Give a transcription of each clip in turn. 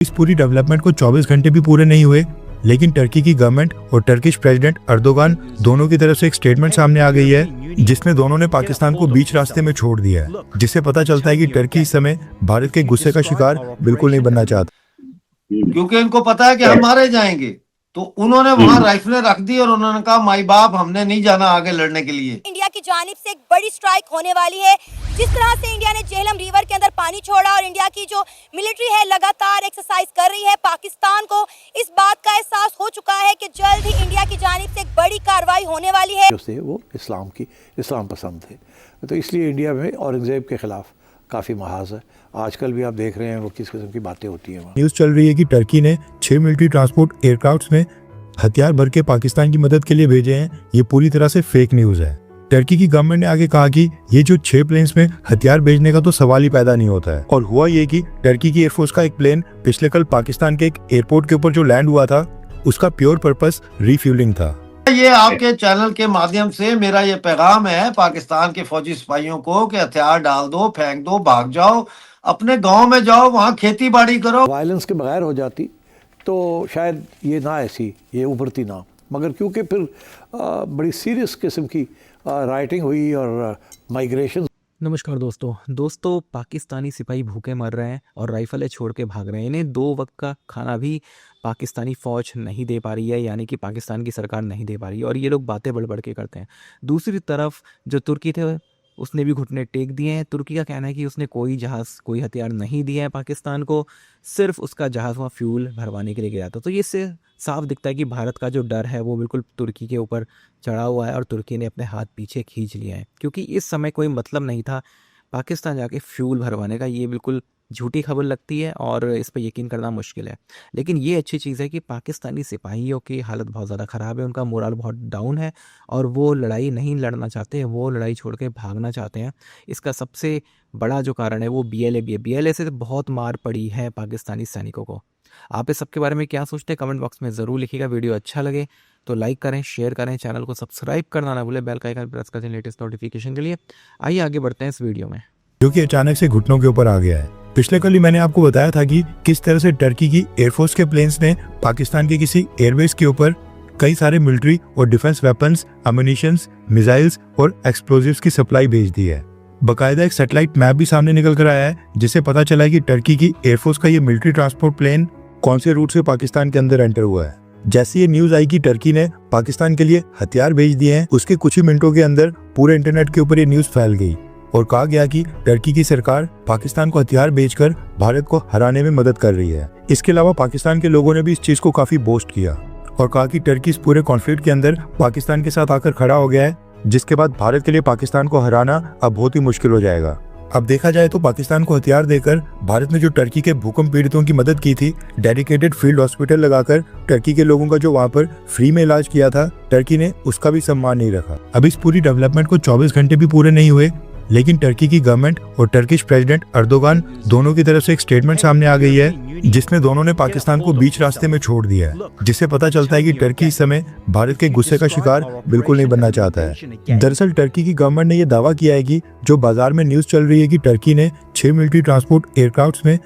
इस पूरी डेवलपमेंट को 24 घंटे भी पूरे नहीं हुए, लेकिन टर्की की गवर्नमेंट और टर्किश प्रेसिडेंट अर्दोगान दोनों की तरफ से एक स्टेटमेंट सामने आ गई है जिसमें दोनों ने पाकिस्तान को बीच रास्ते में छोड़ दिया है, जिससे पता चलता है कि टर्की इस समय भारत के गुस्से का शिकार बिल्कुल नहीं बनना चाहता, क्योंकि इनको पता है कि हम मारे जाएंगे। तो उन्होंने वहां राइफलें रख दी और उन्होंने कहा माई बाप हमने नहीं जाना आगे लड़ने के लिए। इंडिया की जानिब से एक बड़ी स्ट्राइक होने वाली है। जिस तरह से इंडिया ने झेलम रिवर के अंदर पानी छोड़ा और इंडिया की जो मिलिट्री है लगातार एक्सरसाइज कर रही है, पाकिस्तान को इस बात का एहसास हो चुका है कि जल्द ही इंडिया की जानिब से एक बड़ी कार्रवाई होने वाली है। वो इस्लाम पसंद थे, तो इसलिए इंडिया में औरंगजेब के खिलाफ काफ़ी महाज है। आजकल भी आप देख रहे हैं वो किस किस्म की बातें होती हैं। न्यूज़ चल रही है कि टर्की ने 6 मिलिट्री ट्रांसपोर्ट एयरक्राफ्ट्स में हथियार भर के पाकिस्तान की मदद के लिए भेजे हैं। ये पूरी तरह से फेक न्यूज़ है। टर्की की गवर्नमेंट ने आगे कहा कि ये जो 6 प्लेन्स में हथियार भेजने का तो सवाल ही पैदा नहीं होता है। और हुआ ये कि टर्की की एयरफोर्स का एक प्लेन पिछले कल पाकिस्तान के एक एयरपोर्ट के ऊपर जो लैंड हुआ था, उसका प्योर पर्पस रिफ्यूलिंग था। ये आपके चैनल के माध्यम से मेरा ये पैगाम है पाकिस्तान के फौजी सिपाहियों को कि हथियार डाल दो, फेंक दो, भाग जाओ, अपने गांव में जाओ, वहां खेती बाड़ी करो। वायलेंस के बगैर हो जाती तो शायद ये ना ऐसी ये उभरती ना, मगर क्योंकि फिर बड़ी सीरियस किस्म की राइटिंग हुई और माइग्रेशन। नमस्कार दोस्तों, पाकिस्तानी सिपाही भूखे मर रहे हैं और राइफलें छोड़ के भाग रहे हैं। इन्हें 2 वक्त का खाना भी पाकिस्तानी फ़ौज नहीं दे पा रही है, यानी कि पाकिस्तान की सरकार नहीं दे पा रही है, और ये लोग बातें बढ़ के करते हैं। दूसरी तरफ जो तुर्की थे उसने भी घुटने टेक दिए हैं। तुर्की का कहना है कि उसने कोई कोई हथियार नहीं दिया है पाकिस्तान को, सिर्फ उसका जहाज़ वहाँ फ्यूल भरवाने के लिए गया था। तो ये इससे साफ दिखता है कि भारत का जो डर है वो बिल्कुल तुर्की के ऊपर चढ़ा हुआ है और तुर्की ने अपने हाथ पीछे खींच लिए हैं, क्योंकि इस समय कोई मतलब नहीं था पाकिस्तान जाके फ्यूल भरवाने का। ये बिल्कुल झूठी खबर लगती है और इस पर यकीन करना मुश्किल है। लेकिन ये अच्छी चीज़ है कि पाकिस्तानी सिपाहियों की हालत बहुत ज़्यादा ख़राब है, उनका मोरल बहुत डाउन है और वो लड़ाई नहीं लड़ना चाहते, वो लड़ाई छोड़ के भागना चाहते हैं। इसका सबसे बड़ा जो कारण है वो BLA भी है। BLA से बहुत मार पड़ी है पाकिस्तानी सैनिकों को। आप इस सब के बारे में क्या सोचते हैं कमेंट बॉक्स में ज़रूर लिखिएगा। वीडियो अच्छा लगे तो लाइक करें, शेयर करें, चैनल को सब्सक्राइब करना ना भूलें, बेल का आइकन प्रेस करें लेटेस्ट नोटिफिकेशन के लिए। आइए आगे बढ़ते हैं इस वीडियो में, जो कि अचानक से घुटनों के ऊपर आ गया है। पिछले कल ही मैंने आपको बताया था कि किस तरह से टर्की की एयरफोर्स के प्लेन्स ने पाकिस्तान के किसी एयरबेस के ऊपर कई सारे मिलिट्री और डिफेंस वेपन्स, अम्युनिशंस, मिसाइल्स और एक्सप्लोजिव्स की सप्लाई भेज दी है। बकायदा एक सैटेलाइट मैप भी सामने निकल कर आया है जिससे पता चला है कि टर्की की एयरफोर्स का ये मिलिट्री ट्रांसपोर्ट प्लेन कौन से रूट से पाकिस्तान के अंदर एंटर हुआ है। जैसे ये न्यूज आई कि टर्की ने पाकिस्तान के लिए हथियार भेज दिए हैं, उसके कुछ ही मिनटों के अंदर पूरे इंटरनेट के ऊपर ये न्यूज फैल गई और कहा गया कि टर्की की सरकार पाकिस्तान को हथियार भेजकर भारत को हराने में मदद कर रही है। इसके अलावा पाकिस्तान के लोगों ने भी इस चीज को काफी बोस्ट किया और कहा कि टर्की इस पूरे कॉन्फ्लिक्ट के अंदर पाकिस्तान के साथ आकर खड़ा हो गया है, जिसके बाद भारत के लिए पाकिस्तान को हराना अब बहुत ही मुश्किल हो जाएगा। अब देखा जाए तो पाकिस्तान को हथियार देकर भारत ने जो टर्की के भूकंप पीड़ितों की मदद की थी, डेडिकेटेड फील्ड हॉस्पिटल लगाकर टर्की के लोगों का जो वहाँ पर फ्री में इलाज किया था, टर्की ने उसका भी सम्मान नहीं रखा। अब इस पूरी डेवलपमेंट को 24 घंटे भी पूरे नहीं हुए, लेकिन टर्की की गवर्नमेंट और टर्किश प्रेसिडेंट अर्दोगान दोनों की तरफ से एक स्टेटमेंट सामने आ गई है जिसमें दोनों ने पाकिस्तान को बीच रास्ते में छोड़ दिया है, जिससे पता चलता है कि टर्की इस समय भारत के गुस्से का शिकार बिल्कुल नहीं बनना चाहता है। दरअसल टर्की की गवर्नमेंट ने यह दावा किया है कि जो बाजार में न्यूज चल रही है कि टर्की ने 6 मिलिट्री ट्रांसपोर्ट एयरक्राफ्ट्स में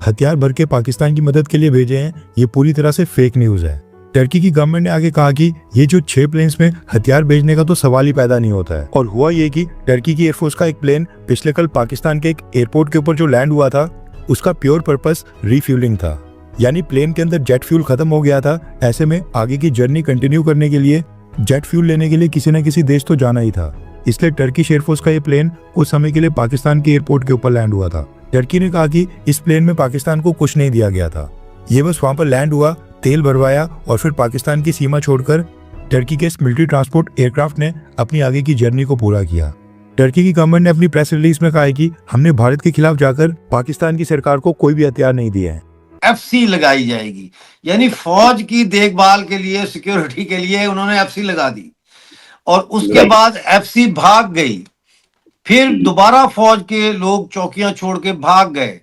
हथियार भर के पाकिस्तान की मदद के लिए भेजे हैं, ये पूरी तरह से फेक न्यूज है। टर्की की गवर्नमेंट ने आगे कहा कि ये जो 6 प्लेन्स में हथियार भेजने का तो सवाल ही पैदा नहीं होता है। और हुआ ये कि टर्की की एयरफोर्स का एक प्लेन पिछले कल पाकिस्तान के एक एयरपोर्ट के ऊपर जो लैंड हुआ था, उसका प्योर पर्पस रिफ्यूलिंग था, यानी प्लेन के अंदर जेट फ्यूल खत्म हो गया था। ऐसे में आगे की जर्नी कंटिन्यू करने के लिए जेट फ्यूल लेने के लिए किसी न किसी देश तो जाना ही था। इसलिए टर्किश एयरफोर्स का ये प्लेन कुछ समय के लिए पाकिस्तान के एयरपोर्ट के ऊपर लैंड हुआ था। टर्की ने कहा कि इस प्लेन में पाकिस्तान को कुछ नहीं दिया गया था, ये बस वहां पर लैंड हुआ, तेल भरवाया और फिर पाकिस्तान की सीमा छोड़कर टर्की के इस मिलिट्री ट्रांसपोर्ट एयरक्राफ्ट ने अपनी आगे की जर्नी को पूरा किया। टर्की की गवर्नमेंट ने अपनी प्रेस रिलीज में कहा है कि हमने भारत के खिलाफ जाकर पाकिस्तान की सरकार को कोई भी हथियार नहीं दिए हैं। FC लगाई जाएगी, यानी फौज की देखभाल के लिए, सिक्योरिटी के लिए उन्होंने FC लगा दी और उसके बाद FC भाग गई। फिर दोबारा फौज के लोग चौकियां छोड़ के भाग गए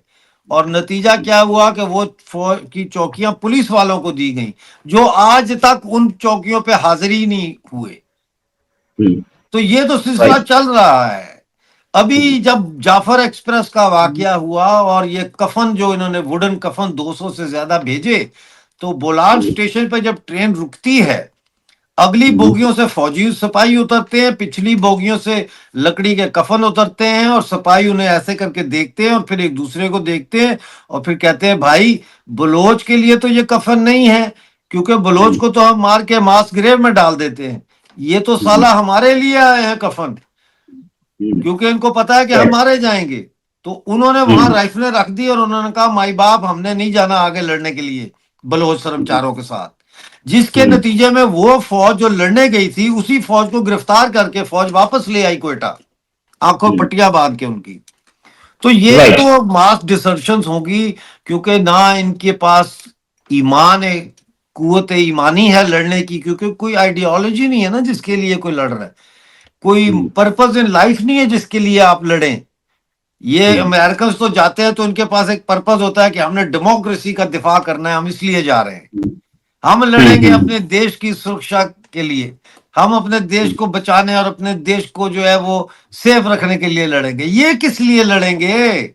और नतीजा क्या हुआ कि वो फौज की चौकियां पुलिस वालों को दी गई, जो आज तक उन चौकियों पे हाजिर ही नहीं हुए। तो ये तो सिलसिला चल रहा है। अभी जब जाफर एक्सप्रेस का वाकया हुआ और ये कफन जो इन्होंने वुडन कफन 200 से ज्यादा भेजे, तो बोलान स्टेशन पर जब ट्रेन रुकती है, अगली बोगियों से फौजी सिपाही उतरते हैं, पिछली बोगियों से लकड़ी के कफन उतरते हैं, और सिपाही उन्हें ऐसे करके देखते हैं और फिर एक दूसरे को देखते हैं और फिर कहते हैं भाई बलोच के लिए तो ये कफन नहीं है, क्योंकि बलोच को तो हम मार के मास ग्रेव में डाल देते हैं, ये तो साला हमारे लिए आए हैं कफन, क्योंकि इनको पता है कि हम मारे जाएंगे। तो उन्होंने वहां राइफलें रख दी और उन्होंने कहा माई बाप हमने नहीं जाना आगे लड़ने के लिए बलोच कर्मचारियों के साथ, जिसके नतीजे में वो फौज जो लड़ने गई थी उसी फौज को गिरफ्तार करके फौज वापस ले आई कोयटा, आंखों पट्टियां बांध के उनकी। तो ये तो मास डिसर्शंस होगी, क्योंकि ना इनके पास ईमान है, कुव्वत ईमानी है लड़ने की, क्योंकि कोई आइडियोलॉजी नहीं है ना जिसके लिए कोई लड़ रहा है, कोई पर्पस इन लाइफ नहीं है जिसके लिए आप लड़ें। ये अमेरिकन तो जाते हैं तो उनके पास एक पर्पस होता है कि हमने डेमोक्रेसी का दिफा करना है, हम इसलिए जा रहे हैं, हम लड़ेंगे अपने देश की सुरक्षा के लिए, हम अपने देश को बचाने और अपने देश को जो है वो सेफ रखने के लिए लड़ेंगे। ये किस लिए लड़ेंगे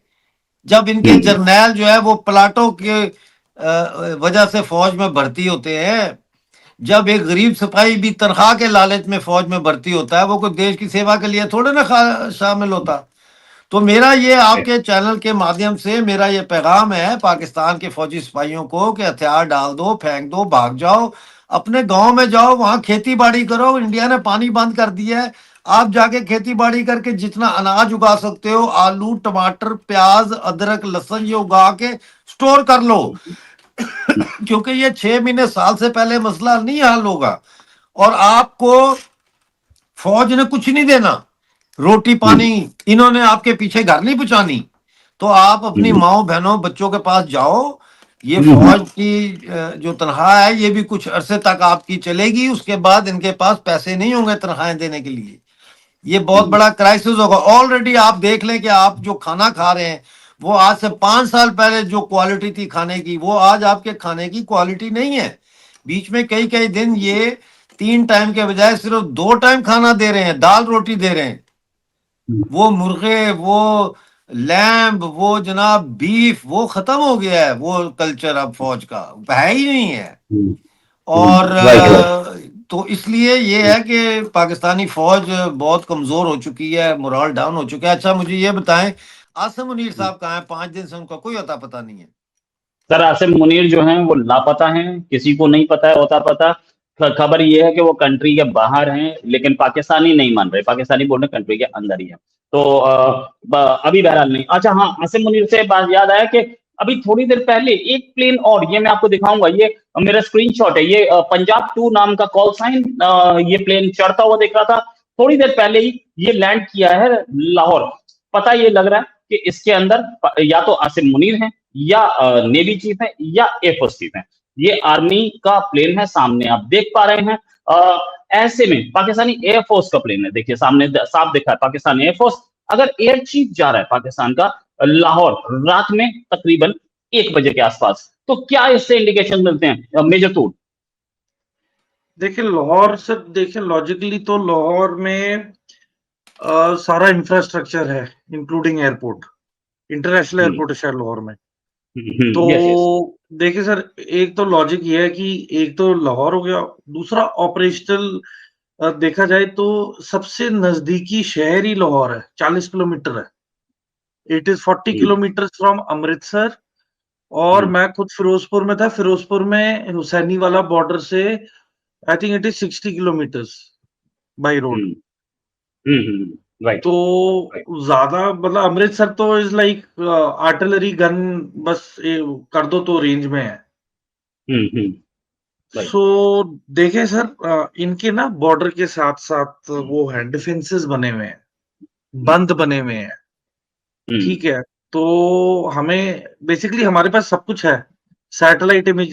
जब इनके जर्नैल जो है वो प्लाटों के वजह से फौज में भर्ती होते हैं, जब एक गरीब सिपाही भी तनख्वाह के लालच में फौज में भर्ती होता है, वो कोई देश की सेवा के लिए थोड़े ना शामिल होता। तो मेरा ये आपके चैनल के माध्यम से मेरा ये पैगाम है पाकिस्तान के फौजी सिपाहियों को कि हथियार डाल दो, फेंक दो, भाग जाओ, अपने गांव में जाओ, वहां खेती बाड़ी करो। इंडिया ने पानी बंद कर दिया है, आप जाके खेती बाड़ी करके जितना अनाज उगा सकते हो, आलू, टमाटर, प्याज, अदरक, लहसुन, ये उगा के स्टोर कर लो क्योंकि ये 6 महीने साल से पहले मसला नहीं हल होगा, और आपको फौज ने कुछ नहीं देना, रोटी पानी इन्होंने आपके पीछे घर नहीं पहुंचानी। तो आप अपनी माओ बहनों बच्चों के पास जाओ, ये फौज की जो तनख्वाह है ये भी कुछ अरसे तक आपकी चलेगी, उसके बाद इनके पास पैसे नहीं होंगे तनख्वाहें देने के लिए, ये बहुत बड़ा क्राइसिस होगा। ऑलरेडी आप देख लें कि आप जो खाना खा रहे हैं वो आज से 5 साल पहले जो क्वालिटी थी खाने की, वो आज आपके खाने की क्वालिटी नहीं है। बीच में कई कई दिन ये 3 टाइम के बजाय सिर्फ 2 टाइम खाना दे रहे हैं, दाल रोटी दे रहे हैं। वो मुर्गे, वो लैम्ब, वो जनाब बीफ, वो खत्म हो गया है, वो कल्चर अब फौज का है ही नहीं है। और तो इसलिए ये है कि पाकिस्तानी फौज बहुत कमजोर हो चुकी है, मोरल डाउन हो चुका है। अच्छा मुझे ये बताएं, आसिम मुनीर साहब कहाँ हैं? 5 दिन से उनका कोई अता पता नहीं है। सर आसिम मुनीर जो हैं वो लापता हैं, किसी को नहीं पता है होता पता। खबर ये है कि वो कंट्री के बाहर हैं, लेकिन पाकिस्तानी नहीं मान रहे, पाकिस्तानी बोल रहे कंट्री के अंदर ही है। तो अभी बहरहाल नहीं। अच्छा हाँ, आसिम मुनीर से बात याद आया कि अभी थोड़ी देर पहले एक प्लेन, और ये मैं आपको दिखाऊंगा, ये मेरा स्क्रीनशॉट है, ये पंजाब 2 नाम का कॉल साइन, ये प्लेन चढ़ता हुआ देख रहा था, थोड़ी देर पहले ही ये लैंड किया है लाहौर। पता ये लग रहा है कि इसके अंदर या तो आसिम मुनीर हैं, या नेवी चीफ है, या एयरफोर्स चीफ है। ये आर्मी का प्लेन है, सामने आप देख पा रहे हैं। ऐसे में पाकिस्तानी एयरफोर्स का प्लेन है, देखिए सामने साफ दिखा है पाकिस्तानी एयरफोर्स। अगर एयर चीफ जा रहा है पाकिस्तान का लाहौर रात में तकरीबन 1 बजे के आसपास, तो क्या इससे इंडिकेशन मिलते हैं मेजर तूर? देखिए लाहौर से, देखिए लॉजिकली तो लाहौर में सारा इंफ्रास्ट्रक्चर है, इंक्लूडिंग एयरपोर्ट, इंटरनेशनल एयरपोर्ट है शायद लाहौर में। तो देखिए सर, एक तो लॉजिक ये है कि एक तो लाहौर हो गया, दूसरा ऑपरेशनल देखा जाए तो सबसे नजदीकी शहर ही लाहौर है, 40 किलोमीटर है। It is 40 kilometre from Amritsar. और मैं खुद फिरोजपुर में था, फिरोजपुर में हुसैनी वाला बॉर्डर से I think it is 60 kilometres by road. Right. तो ज्यादा मतलब अमृतसर तो इज लाइक आर्टिलरी गन, बस कर दो तो रेंज में है। सो देखें सर, इनके ना बॉर्डर के साथ साथ वो है डिफेंसेस बने हुए हैं, बंद बने हुए हैं, ठीक है। तो हमें बेसिकली हमारे पास सब कुछ है, सैटेलाइट इमेज